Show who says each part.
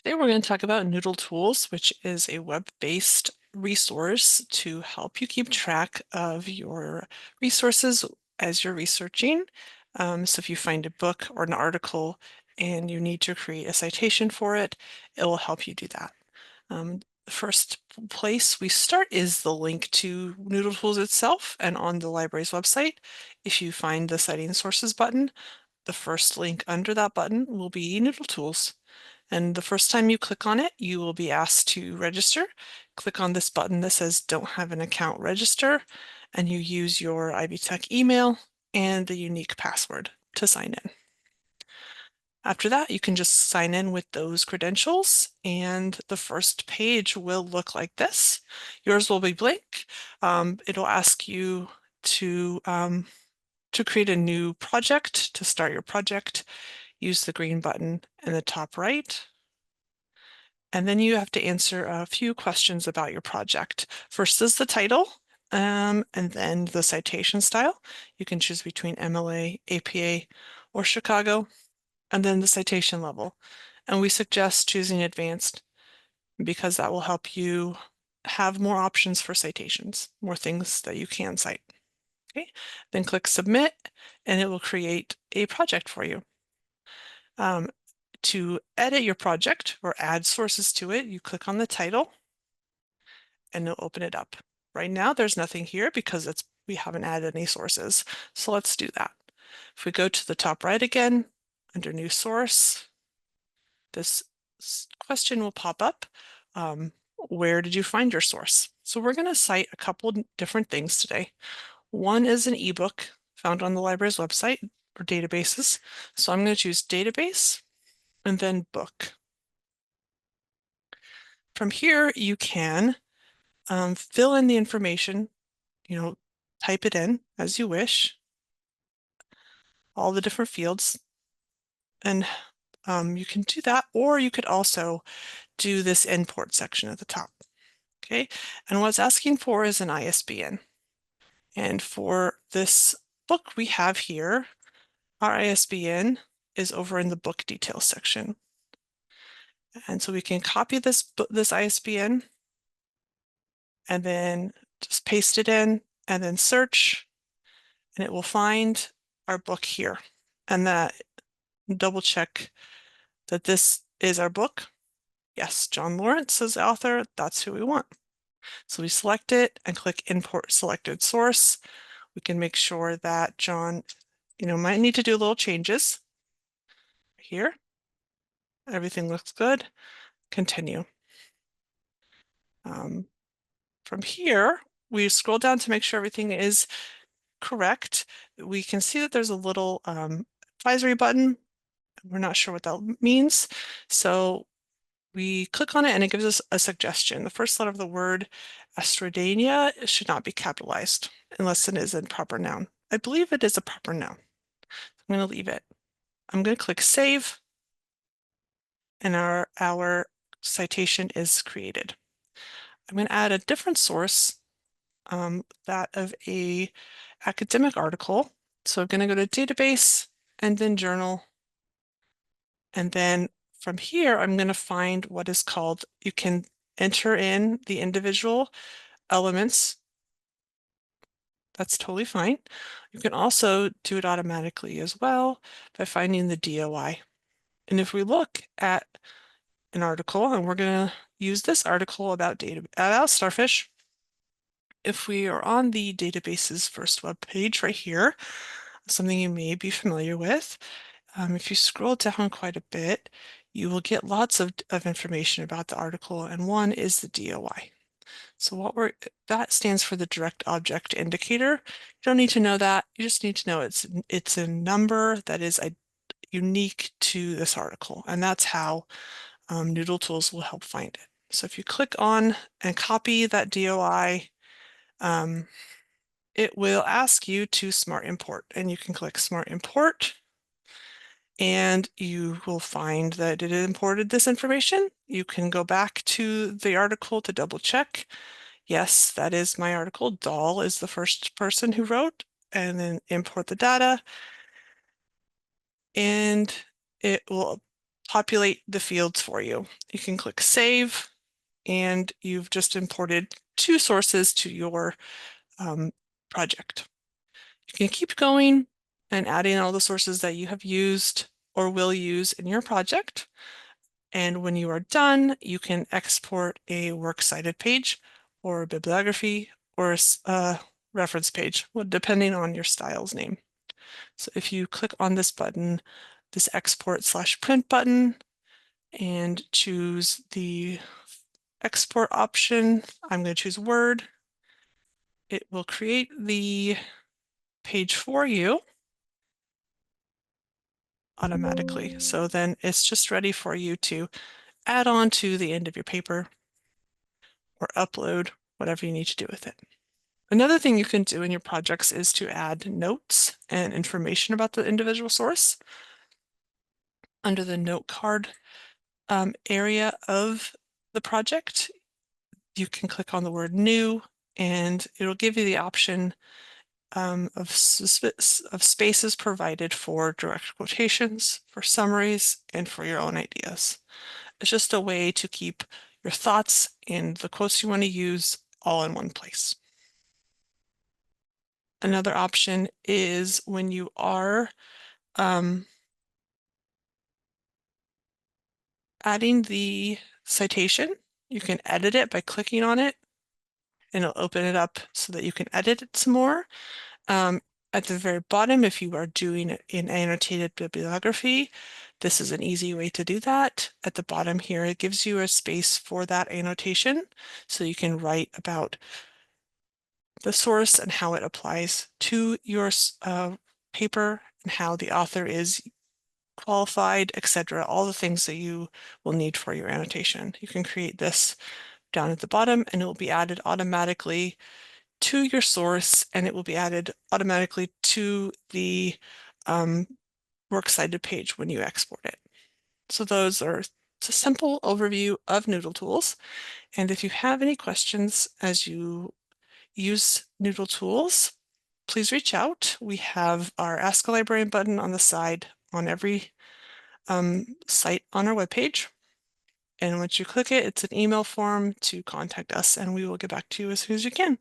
Speaker 1: Today we're going to talk about NoodleTools, which is a web-based resource to help you keep track of your resources as you're researching. So if you find a book or an article and you need to create a citation for it, it will help you do that. The first place we start is the link to NoodleTools itself, and on the library's website, if you find the Citing Sources button, the first link under that button will be NoodleTools. And the first time you click on it, you will be asked to register. Click on this button that says don't have an account, register, and you use your Ivy Tech email and the unique password to sign in. After that, you can just sign in with those credentials and the first page will look like this. Yours will be blank. It'll ask you to create a new project. To start your project, use the green button in the top right. And then you have to answer a few questions about your project. First is the title, and then the citation style. You can choose between MLA, APA, or Chicago, and then the citation level. And we suggest choosing advanced because that will help you have more options for citations, more things that you can cite. Okay, then click submit, and it will create a project for you. To edit your project or add sources to it, you click on the title and it'll open it up. Right now, there's nothing here because we haven't added any sources. So let's do that. If we go to the top right again, under new source, this question will pop up. Where did you find your source? So we're going to cite a couple different things today. One is an ebook found on the library's website or databases. So I'm going to choose database and then book. From here, you can fill in the information, type it in as you wish, all the different fields, and you can do that, or you could also do this import section at the top. Okay, and what it's asking for is an ISBN. And for this book we have here, our ISBN is over in the book details section. And so we can copy this ISBN and then just paste it in and then search, and it will find our book here. And that double check that this is our book. Yes, John Lawrence is the author. That's who we want. So we select it and click import selected source. We can make sure that John, might need to do little changes here. Everything looks good. Continue. From here, we scroll down to make sure everything is correct. We can see that there's a little advisory button. We're not sure what that means. So we click on it and it gives us a suggestion. The first letter of the word Astrodania should not be capitalized unless it is a proper noun. I believe it is a proper noun. I'm going to leave it. I'm going to click save, and our citation is created. I'm going to add a different source, that of a academic article. So I'm going to go to database and then journal. And then from here, I'm going to find what is called, you can enter in the individual elements. That's totally fine. You can also do it automatically as well by finding the DOI. And if we look at an article, and we're going to use this article about starfish, if we are on the database's first web page right here, something you may be familiar with, if you scroll down quite a bit, you will get lots of information about the article, and one is the DOI. So that stands for the direct object indicator. You don't need to know that. You just need to know it's a number that is unique to this article, and that's how NoodleTools will help find it. So if you click on and copy that DOI, it will ask you to smart import, and you can click smart import, and you will find that it imported this information. You can go back to the article to double check. Yes, that is my article. Dahl is the first person who wrote, and then import the data, and it will populate the fields for you. You can click Save, and you've just imported 2 sources to your project. You can keep going and adding all the sources that you have used or will use in your project. And when you are done, you can export a works cited page or a bibliography or a reference page, depending on your style's name. So if you click on this button, this export/print button, and choose the export option, I'm going to choose Word. It will create the page for you automatically. So then it's just ready for you to add on to the end of your paper or upload whatever you need to do with it. Another thing you can do in your projects is to add notes and information about the individual source. Under the note card area of the project, you can click on the word new, and it'll give you the option of spaces provided for direct quotations, for summaries, and for your own ideas. It's just a way to keep your thoughts and the quotes you want to use all in one place. Another option is when you are adding the citation, you can edit it by clicking on it, and it'll open it up so that you can edit it some more. At the very bottom, if you are doing it in annotated bibliography, this is an easy way to do that. At the bottom here, it gives you a space for that annotation, so you can write about the source and how it applies to your paper and how the author is qualified, etc. All the things that you will need for your annotation. You can create this down at the bottom, and it will be added automatically to your source, and it will be added automatically to the works cited page when you export it. So those are a simple overview of NoodleTools. And if you have any questions as you use NoodleTools, please reach out. We have our Ask a Librarian button on the side on every site on our webpage. And once you click it, it's an email form to contact us, and we will get back to you as soon as you can.